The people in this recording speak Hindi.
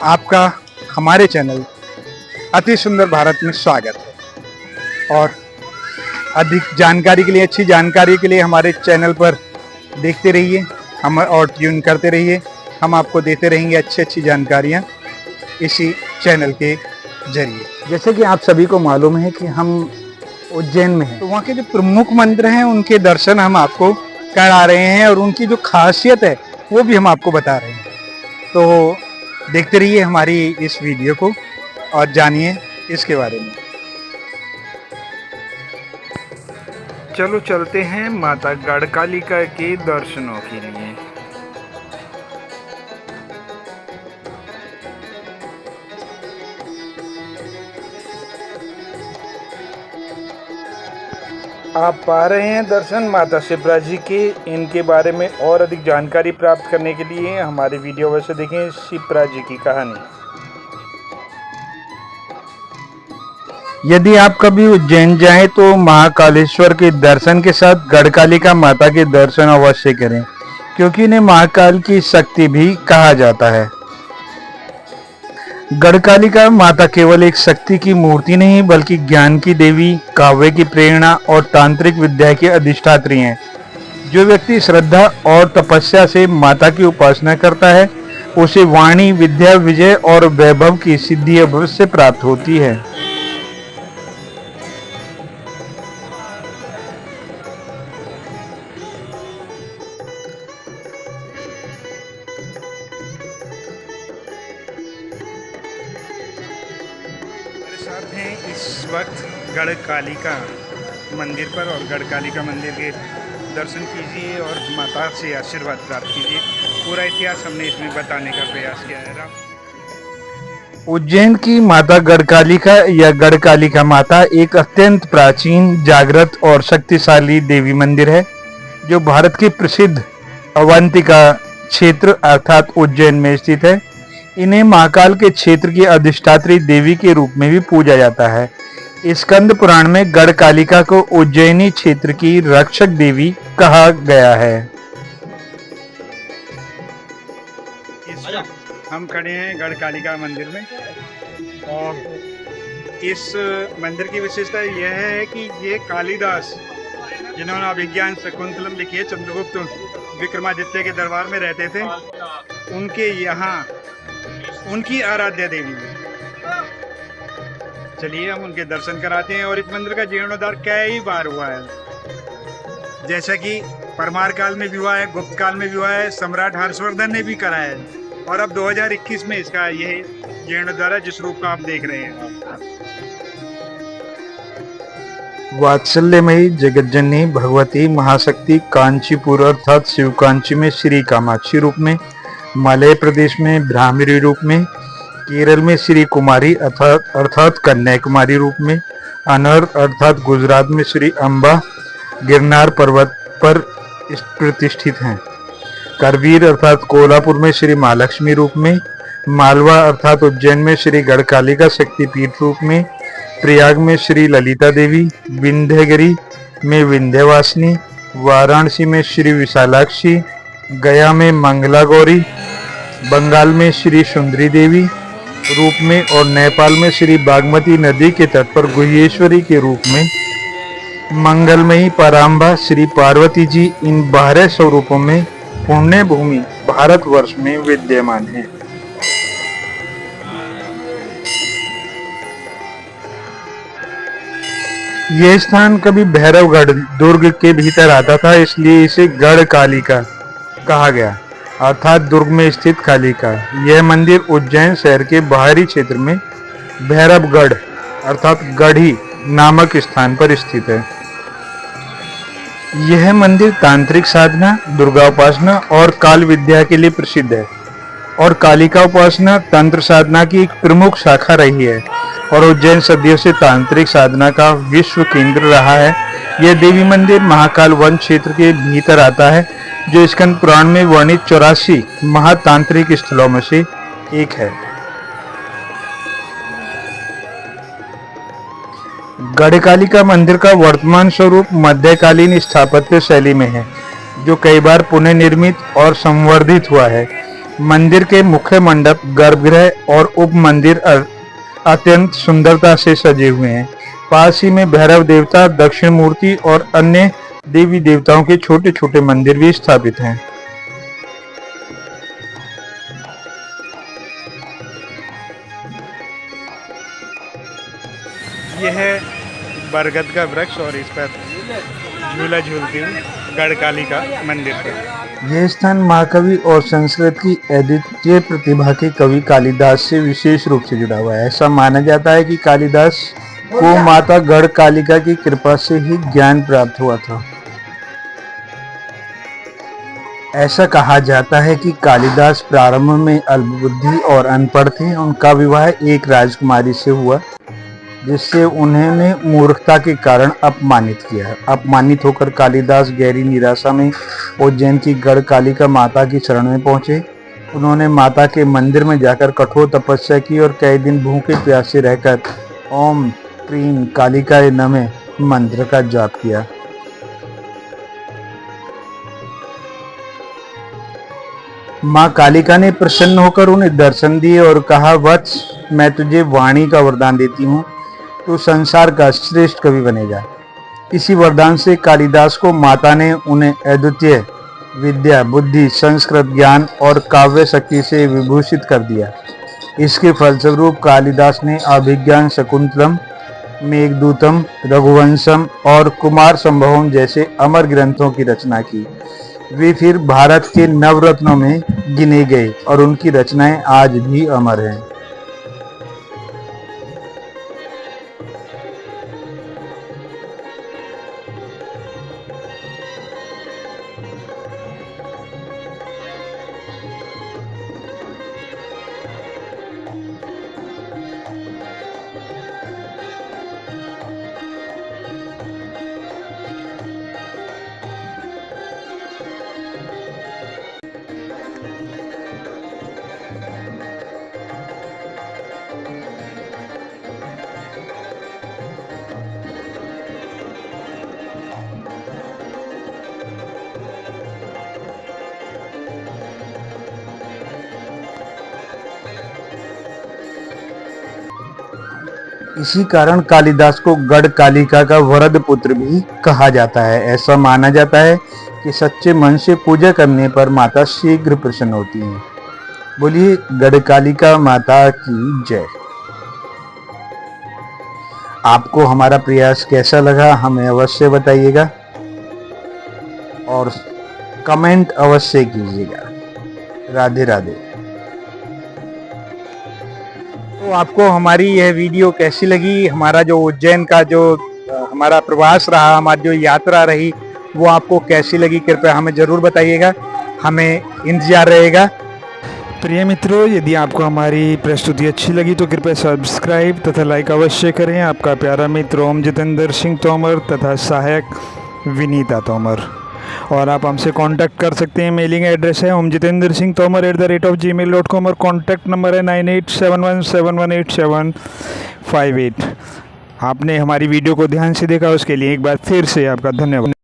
आपका हमारे चैनल अति सुंदर भारत में स्वागत है। और अधिक जानकारी के लिए, अच्छी जानकारी के लिए हमारे चैनल पर देखते रहिए हम और ट्यून करते रहिए। हम आपको देते रहेंगे अच्छी अच्छी जानकारियाँ इसी चैनल के जरिए। जैसे कि आप सभी को मालूम है कि हम उज्जैन में हैं, तो वहाँ के जो प्रमुख मंदिर हैं उनके दर्शन हम आपको करा रहे हैं और उनकी जो खासियत है वो भी हम आपको बता रहे हैं। तो देखते रहिए हमारी इस वीडियो को और जानिए इसके बारे में। चलो चलते हैं माता गढ़कालिका के दर्शनों के लिए। आप पा रहे हैं दर्शन माता शिप्रा जी के। इनके बारे में और अधिक जानकारी प्राप्त करने के लिए हमारे वीडियो अवश्य देखें शिप्रा जी की कहानी। यदि आप कभी उज्जैन जाएं तो महाकालेश्वर के दर्शन के साथ गढ़कालिका माता के दर्शन अवश्य करें, क्योंकि इन्हें महाकाल की शक्ति भी कहा जाता है। गढ़कालिका माता केवल एक शक्ति की मूर्ति नहीं बल्कि ज्ञान की देवी, काव्य की प्रेरणा और तांत्रिक विद्या की अधिष्ठात्री हैं। जो व्यक्ति श्रद्धा और तपस्या से माता की उपासना करता है उसे वाणी, विद्या, विजय और वैभव की सिद्धि अवश्य प्राप्त होती है। साथ हैं इस वक्त गढ़कालिका मंदिर पर और गढ़कालिका मंदिर के दर्शन कीजिए और माता से आशीर्वाद प्राप्त कीजिए। पूरा इतिहास हमने इसमें बताने का प्रयास किया है। उज्जैन की माता गढ़कालिका या गढ़कालिका माता एक अत्यंत प्राचीन, जागृत और शक्तिशाली देवी मंदिर है जो भारत के प्रसिद्ध अवंतिका क्षेत्र अर्थात उज्जैन में स्थित है। इन्हें महाकाल के क्षेत्र की अधिष्ठात्री देवी के रूप में भी पूजा जाता है। स्कंद पुराण में गढ़कालिका को उज्जैनी क्षेत्र की रक्षक देवी कहा गया है। हम खड़े हैं गढ़कालिका मंदिर में और इस मंदिर की विशेषता यह है कि ये कालिदास, जिन्होंने अभिज्ञान शकुंतलम लिखी है, चंद्रगुप्त विक्रमादित्य के दरबार में रहते थे, उनके यहाँ उनकी आराध्य देवी है। चलिए हम उनके दर्शन कराते हैं। और इस मंदिर का जीर्णोद्धार कई बार हुआ है, जैसा कि परमार काल में भी हुआ है, गुप्त काल में भी हुआ है, सम्राट हर्षवर्धन ने भी कराया है और अब 2021 में इसका यह जीर्णोद्धार है जिस रूप का आप देख रहे हैं। वात्सल्यमयी जगज्जननी भगवती महाशक्ति कांचीपुर अर्थात शिव कांची में श्री कामाक्षी रूप में, मलय प्रदेश में ब्राह्मणी रूप में, केरल में श्री कुमारी अर्थात कन्याकुमारी रूप में, अनहर अर्थात गुजरात में श्री अम्बा गिरनार पर्वत पर प्रतिष्ठित हैं, करवीर अर्थात कोल्हापुर में श्री महालक्ष्मी रूप में, मालवा अर्थात उज्जैन में श्री गढ़कालिका शक्तिपीठ रूप में, प्रयाग में श्री ललिता देवी, विंध्यगिरी में विंध्यवासिनी, वाराणसी में श्री विशालाक्षी, गया में मंगला गौरी, बंगाल में श्री सुंदरी देवी रूप में और नेपाल में श्री बागमती नदी के तट पर गुह्येश्वरी के रूप में, मंगलमयी पराम्बा श्री पार्वती जी इन 12 स्वरूपों में पुण्य भूमि भारतवर्ष में विद्यमान है। यह स्थान कभी भैरवगढ़ दुर्ग के भीतर आता था, इसलिए इसे गढ़कालिका कहा गया अर्थात दुर्ग में स्थित कालिका। यह मंदिर उज्जैन शहर के बाहरी क्षेत्र में भैरवगढ़ अर्थात गढ़ी नामक स्थान पर स्थित है। यह मंदिर तांत्रिक साधना, दुर्गा उपासना और काल विद्या के लिए प्रसिद्ध है और कालिका उपासना तंत्र साधना की एक प्रमुख शाखा रही है और उज्जैन सदियों से तांत्रिक साधना का विश्व केंद्र रहा है। यह देवी मंदिर महाकाल वन क्षेत्र के भीतर आता है जो स्कंद पुराण में वर्णित 84 महातांत्रिक स्थलों में से एक है। गढ़कालिका मंदिर का वर्तमान स्वरूप मध्यकालीन स्थापत्य शैली में है, जो कई बार पुनर्निर्मित और संवर्धित हुआ है। मंदिर के मुख्य मंडप, गर्भगृह और उप मंदिर अत्यंत सुंदरता से सजे हुए हैं। पास ही में भैरव देवता, दक्षिण मूर्ति और अन्य देवी देवताओं के छोटे छोटे मंदिर भी स्थापित हैं। यह है बरगद का वृक्ष और इस पर झूला झूलती हुई गढ़कालिका मंदिर है। यह स्थान महाकवि और संस्कृत की अद्वितीय प्रतिभा के कवि कालिदास से विशेष रूप से जुड़ा हुआ है। ऐसा माना जाता है कि कालिदास को माता गढ़कालिका की कृपा से ही ज्ञान प्राप्त हुआ था। ऐसा कहा जाता है कि कालिदास प्रारंभ में अल्पबुद्धि और अनपढ़ थे। उनका विवाह एक राजकुमारी से हुआ, जिससे उन्होंने मूर्खता के कारण अपमानित किया। अपमानित होकर कालिदास गहरी निराशा में उज्जैन की गढ़कालिका माता की शरण में पहुंचे। उन्होंने माता के मंदिर में जाकर कठोर तपस्या की और कई दिन भूखे प्यासे रहकर ओम क्रीम कालिकाय नमः मंत्र का जाप किया। माँ कालिका ने प्रसन्न होकर उन्हें दर्शन दिए और कहा, वत्स, मैं तुझे वाणी का वरदान देती हूँ, तू संसार का श्रेष्ठ कवि बनेगा। इसी वरदान से कालिदास को माता ने उन्हें अद्वितीय विद्या, बुद्धि, संस्कृत ज्ञान और काव्य शक्ति से विभूषित कर दिया। इसके फलस्वरूप कालिदास ने अभिज्ञान शकुंतलम, मेघदूतम, रघुवंशम और कुमार संभवम जैसे अमर ग्रंथों की रचना की। वे फिर भारत के नवरत्नों में गिने गए और उनकी रचनाएं आज भी अमर हैं। इसी कारण कालिदास को गढ़कालिका का वरद पुत्र भी कहा जाता है। ऐसा माना जाता है कि सच्चे मन से पूजा करने पर माता शीघ्र प्रसन्न होती है। बोलिए गढ़कालिका माता की जय। आपको हमारा प्रयास कैसा लगा हमें अवश्य बताइएगा और कमेंट अवश्य कीजिएगा। राधे राधे। तो आपको हमारी यह वीडियो कैसी लगी, हमारा जो उज्जैन का जो हमारा प्रवास रहा, हमारी जो यात्रा रही, वो आपको कैसी लगी, कृपया हमें ज़रूर बताइएगा। हमें इंतजार रहेगा। प्रिय मित्रों, यदि आपको हमारी प्रस्तुति अच्छी लगी तो कृपया सब्सक्राइब तथा लाइक अवश्य करें। आपका प्यारा मित्र ओम जितेंद्र सिंह तोमर तथा सहायक विनीता तोमर। और आप हमसे कांटेक्ट कर सकते हैं। मेलिंग एड्रेस है omjitendrsinghtomar@gmail.com और कॉन्टैक्ट नंबर है 9871718758। आपने हमारी वीडियो को ध्यान से देखा, उसके लिए एक बार फिर से आपका धन्यवाद।